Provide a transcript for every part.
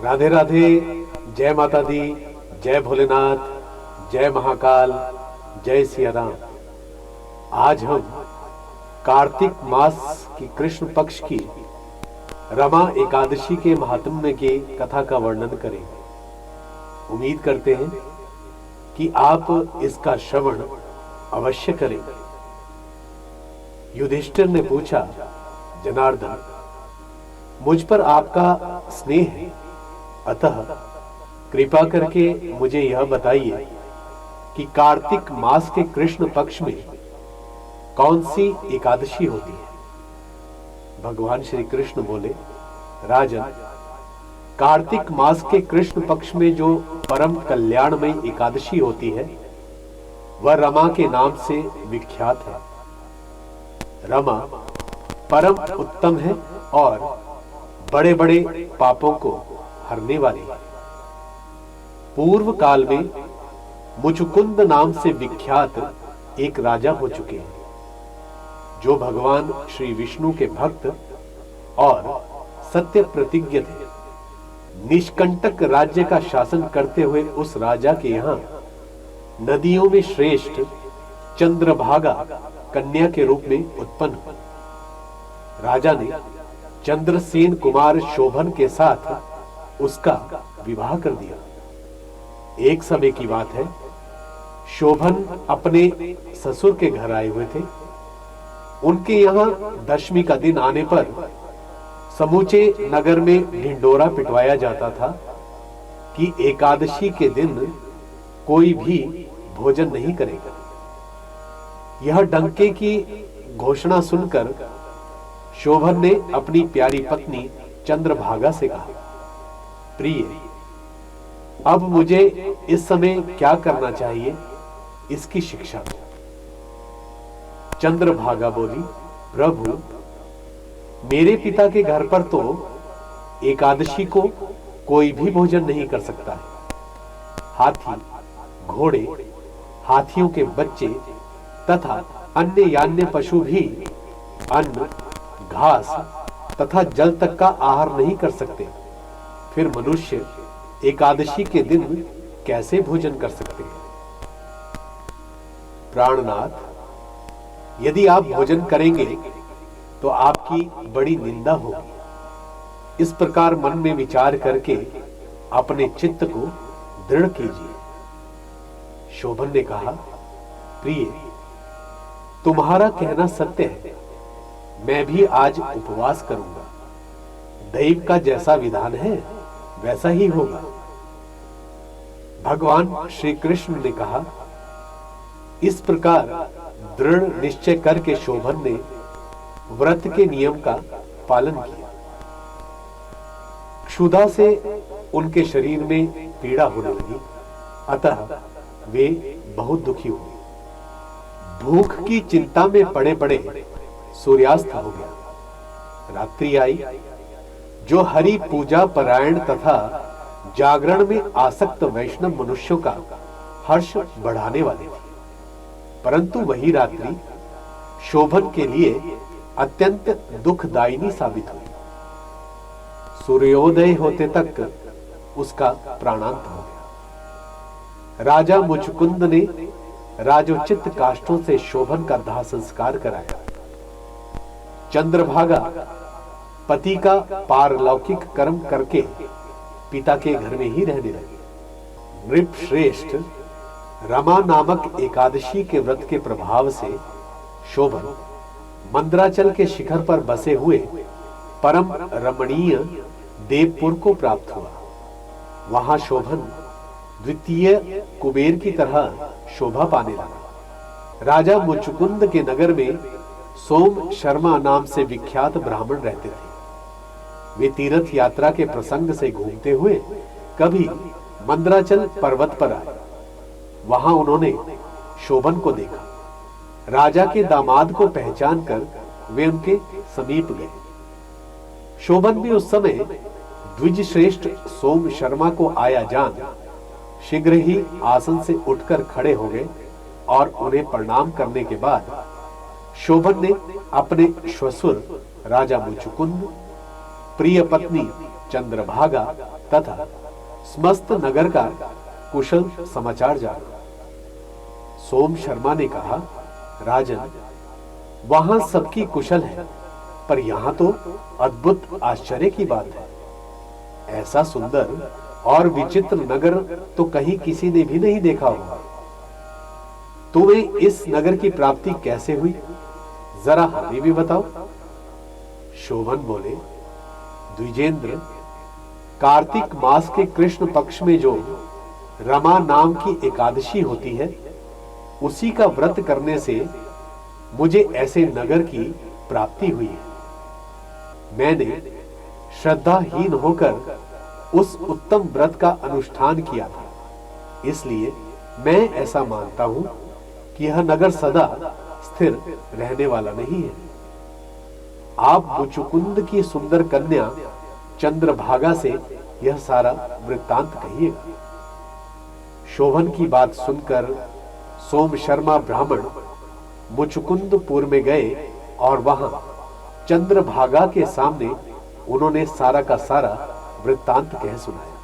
राधे राधे। जय माता दी, जय भोलेनाथ, जय महाकाल, जय सिया राम। आज हम कार्तिक मास की कृष्ण पक्ष की रमा एकादशी के महात्म्य की कथा का वर्णन करेंगे। उम्मीद करते हैं कि आप इसका श्रवण अवश्य करेंगे। युधिष्ठिर ने पूछा, जनार्दन, मुझ पर आपका स्नेह है, अतः कृपा करके मुझे यह बताइए कि कार्तिक मास के कृष्ण पक्ष में कौन सी एकादशी होती है। भगवान श्री कृष्ण बोले, राजन, कार्तिक मास के कृष्ण पक्ष में जो परम कल्याणमय एकादशी होती है वह रमा के नाम से विख्यात है। रमा परम उत्तम है और बड़े बड़े पापों को हरने वाली है। पूर्व काल में मुचुकुंद नाम से विख्यात एक राजा हो चुके हैं, जो भगवान श्री विष्णु के भक्त और सत्य प्रतिज्ञ थे। निष्कंटक राज्य का शासन करते हुए उस राजा के यहां नदियों में श्रेष्ठ चंद्रभागा कन्या के रूप में उत्पन्न हुई। राजा ने चंद्रसेन कुमार शोभन के साथ उसका विवाह कर दिया। एक समय की बात है, शोभन अपने ससुर के घर आए हुए थे। उनके यहां दशमी का दिन आने पर समूचे नगर में ढिंडोरा पिटवाया जाता था कि एकादशी के दिन कोई भी भोजन नहीं करेगा। यह डंके की घोषणा सुनकर शोभन ने अपनी प्यारी पत्नी चंद्रभागा से कहा, प्रिय, अब मुझे इस समय क्या करना चाहिए, इसकी शिक्षा दो। चंद्रभागा बोली, प्रभु, मेरे पिता के घर पर तो एकादशी को कोई भी भोजन नहीं कर सकता है। हाथी, घोड़े, हाथियों के बच्चे तथा अन्य यान्य पशु भी अन्न, घास तथा जल तक का आहार नहीं कर सकते। फिर मनुष्य एकादशी के दिन कैसे भोजन कर सकते हैं। प्राणनाथ, यदि आप भोजन करेंगे तो आपकी बड़ी निंदा होगी। इस प्रकार मन में विचार करके अपने चित्त को दृढ़ कीजिए। शोभन ने कहा, प्रिय, तुम्हारा कहना सत्य है। मैं भी आज उपवास करूंगा। दैव का जैसा विधान है वैसा ही होगा। भगवान श्री कृष्ण ने कहा। इस प्रकार दृढ़ निश्चय करके शोभन ने व्रत के नियम का पालन किया। क्षुधा से उनके शरीर में पीड़ा होने लगी, अतः वे बहुत दुखी हुए। भूख की चिंता में पड़े पड़े सूर्यास्त हो गया। रात्रि आई, जो हरि पूजा परायण तथा जागरण में आसक्त वैष्णव मनुष्यों का हर्ष बढ़ाने वाली थी। परंतु वही रात्रि शोभन के लिए अत्यंत दुखदायिनी साबित हुई। सूर्योदय होते तक उसका प्राणांत हो गया। राजा मुचुकुंद ने राजोचित काष्ठों से शोभन का दाह संस्कार कराया। चंद्रभागा पति का पारलौकिक कर्म करके पिता के घर में ही रहने लगे। नृप श्रेष्ठ रमा नामक एकादशी के व्रत के प्रभाव से शोभन मंद्राचल के शिखर पर बसे हुए परम रमणीय देवपुर को प्राप्त हुआ। वहां शोभन द्वितीय कुबेर की तरह शोभा पाने लगा। राजा मुचुकुंद के नगर में सोम शर्मा नाम से विख्यात ब्राह्मण रहते थे। वे तीर्थ यात्रा के प्रसंग से घूमते हुए कभी मंद्राचल पर्वत पर आए। वहां उन्होंने शोभन को देखा। राजा के दामाद को पहचान कर वे उनके समीप गए। शोभन भी उस समय द्विज श्रेष्ठ सोम शर्मा को आया जान शीघ्र ही आसन से उठकर खड़े हो गए और उन्हें प्रणाम करने के बाद शोभन ने अपने श्वशुर राजा मुचुकुंद, प्रिय पत्नी चंद्रभागा तथा समस्त नगर का कुशल समाचार जाना। सोम शर्मा ने कहा, राजन, वहां सबकी कुशल है, पर यहां तो अद्भुत आश्चर्य की बात है। ऐसा सुंदर और विचित्र नगर तो कहीं किसी ने भी नहीं देखा होगा। तुम्हें इस नगर की प्राप्ति कैसे हुई, जरा हमें भी बताओ। शोभन बोले, द्विजेंद्र, कार्तिक मास के कृष्ण पक्ष में जो रमा नाम की एकादशी होती है, उसी का व्रत करने से मुझे ऐसे नगर की प्राप्ति हुई है। मैंने श्रद्धाहीन होकर उस उत्तम व्रत का अनुष्ठान किया था, इसलिए मैं ऐसा मानता हूं कि यह नगर सदा स्थिर रहने वाला नहीं है। आप मुचुकुंद की सुंदर कन्या चंद्रभागा से यह सारा वृत्तांत कहिएगा। शोभन की बात सुनकर सोम शर्मा ब्राह्मण मुचुकुंदपुर में गए और वहां चंद्रभागा के सामने उन्होंने सारा का सारा वृत्तांत कह सुनाया।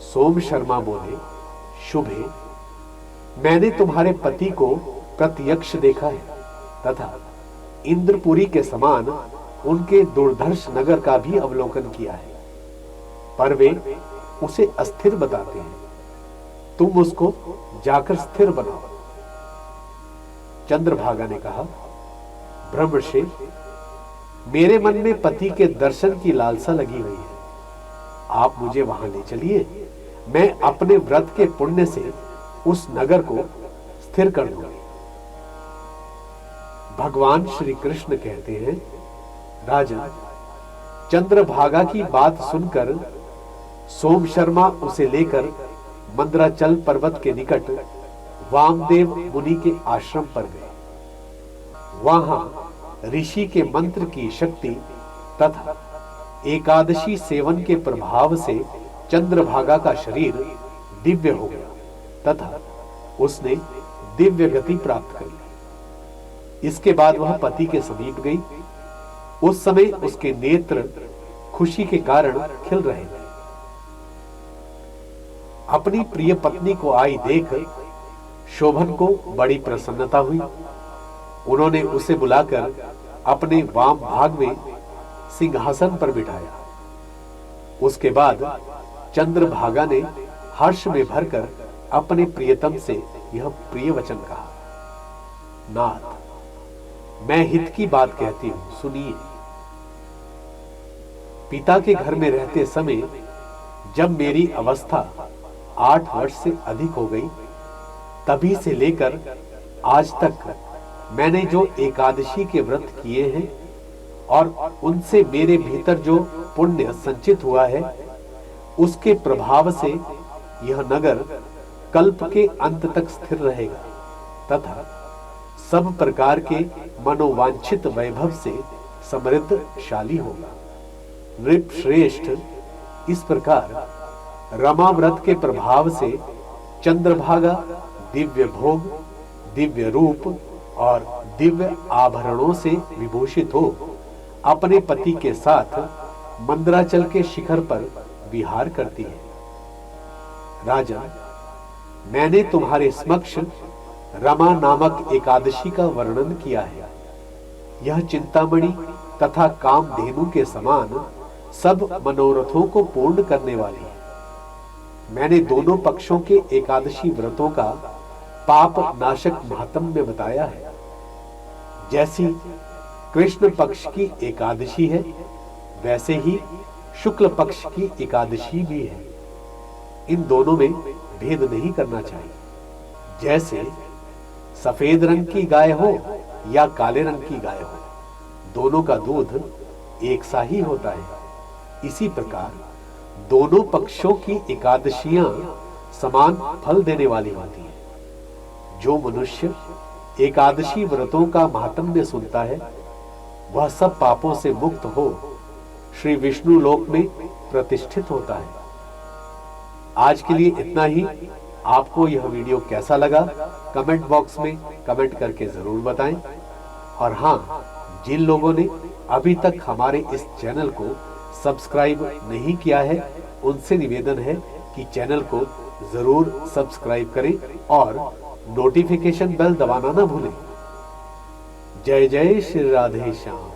सोम शर्मा बोले, शुभे, मैंने तुम्हारे पति को प्रत्यक्ष देखा है तथा इंद्रपुरी के समान उनके दुर्धर्ष नगर का भी अवलोकन किया है, पर वे उसे अस्थिर बताते हैं। तुम उसको जाकर स्थिर बनाओ। चंद्रभागा ने कहा, ब्रह्मर्षि, मेरे मन में पति के दर्शन की लालसा लगी हुई है। आप मुझे वहां ले चलिए, मैं अपने व्रत के पुण्य से उस नगर को स्थिर कर दूंगी। भगवान श्री कृष्ण कहते हैं, राजन, चंद्रभागा की बात सुनकर सोम शर्मा उसे लेकर मंद्राचल पर्वत के निकट वामदेव मुनि के आश्रम पर गए। वहां ऋषि के मंत्र की शक्ति तथा एकादशी सेवन के प्रभाव से चंद्रभागा का शरीर दिव्य हो गया तथा उसने दिव्य गति प्राप्त करी। इसके बाद वह पति के समीप गई। उस समय उसके नेत्र खुशी के कारण खिल रहे थे। अपनी प्रिय पत्नी को आई देख शोभन को बड़ी प्रसन्नता हुई। उन्होंने उसे बुलाकर अपने वाम भाग में सिंहासन पर बिठाया। उसके बाद चंद्रभागा ने हर्ष में भरकर अपने प्रियतम से यह प्रिय वचन कहा, नाथ, मैं हित की बात कहती हूं, सुनिए। पिता के घर में रहते समय जब मेरी अवस्था 8 वर्ष से अधिक हो गई, तभी से लेकर आज तक मैंने जो एकादशी के व्रत किए हैं और उनसे मेरे भीतर जो पुण्य संचित हुआ है, उसके प्रभाव से यह नगर कल्प के अंत तक स्थिर रहेगा तथा सब प्रकार के मनोवांछित वैभव से समृद्धशाली होगा। नृप श्रेष्ठ, इस प्रकार रमा व्रत के प्रभाव से चंद्रभागा दिव्य भोग, दिव्य रूप और दिव्य आभरणों से विभूषित हो अपने पति के साथ मंद्राचल के शिखर पर विहार करती है। राजा, मैंने तुम्हारे समक्ष रमा नामक एकादशी का वर्णन किया है। यह चिंतामणि तथा कामधेनु के समान सब मनोरथों को पूर्ण करने वाली है। मैंने दोनों पक्षों के एकादशी व्रतों का पाप नाशक महात्म्य बताया है। जैसी कृष्ण पक्ष की एकादशी है, वैसे ही शुक्ल पक्ष की एकादशी भी है। इन दोनों में भेद नहीं करना चाहिए। जैसे सफेद रंग की गाय हो या काले रंग की गाय हो, दोनों का दूध एक सा ही होता है। इसी प्रकार दोनों पक्षों की एकादशियां समान फल देने वाली होती हैं। जो मनुष्य एकादशी व्रतों का महात्म्य सुनता है, वह सब पापों से मुक्त हो श्री विष्णु लोक में प्रतिष्ठित होता है। आज के लिए इतना ही। आपको यह वीडियो कैसा लगा, कमेंट बॉक्स में कमेंट करके जरूर बताएं। और हां, जिन लोगों ने अभी तक हमारे इस चैनल को सब्सक्राइब नहीं किया है उनसे निवेदन है कि चैनल को जरूर सब्सक्राइब करें और नोटिफिकेशन बेल दबाना ना भूलें। जय जय श्री राधे श्याम।